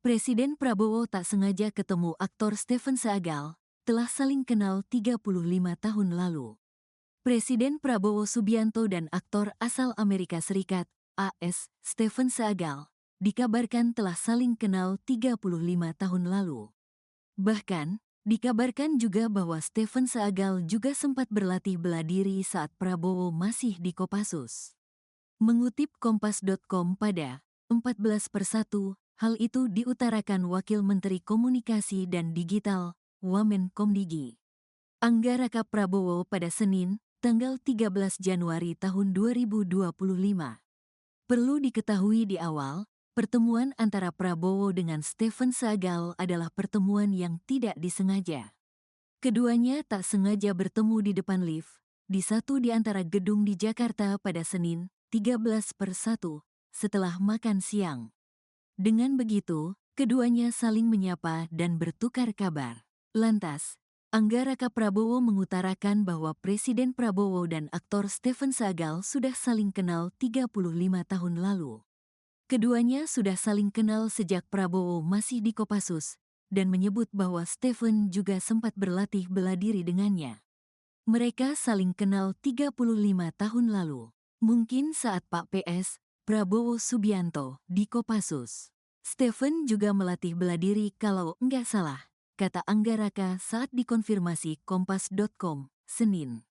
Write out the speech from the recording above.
Presiden Prabowo tak sengaja ketemu aktor Steven Seagal, telah saling kenal 35 tahun lalu. Presiden Prabowo Subianto dan aktor asal Amerika Serikat, AS, Steven Seagal, dikabarkan telah saling kenal 35 tahun lalu. Bahkan, dikabarkan juga bahwa Steven Seagal juga sempat berlatih bela diri saat Prabowo masih di Kopassus. Mengutip Kompas.com pada 14/1, hal itu diutarakan Wakil Menteri Komunikasi dan Digital, Wamenkomdigi, Anggaraka Prabowo pada Senin, tanggal 13 Januari tahun 2025. Perlu diketahui di awal, pertemuan antara Prabowo dengan Steven Seagal adalah pertemuan yang tidak disengaja. Keduanya tak sengaja bertemu di depan lift, di satu di antara gedung di Jakarta pada Senin, 13/1, setelah makan siang. Dengan begitu, keduanya saling menyapa dan bertukar kabar. Lantas, Anggaraka Prabowo mengutarakan bahwa Presiden Prabowo dan aktor Steven Seagal sudah saling kenal 35 tahun lalu. Keduanya sudah saling kenal sejak Prabowo masih di Kopassus, dan menyebut bahwa Steven juga sempat berlatih bela diri dengannya. Mereka saling kenal 35 tahun lalu. Mungkin saat Pak PS, Prabowo Subianto, di Kopassus. Steven juga melatih bela diri kalau enggak salah, kata Anggaraka saat dikonfirmasi Kompas.com, Senin.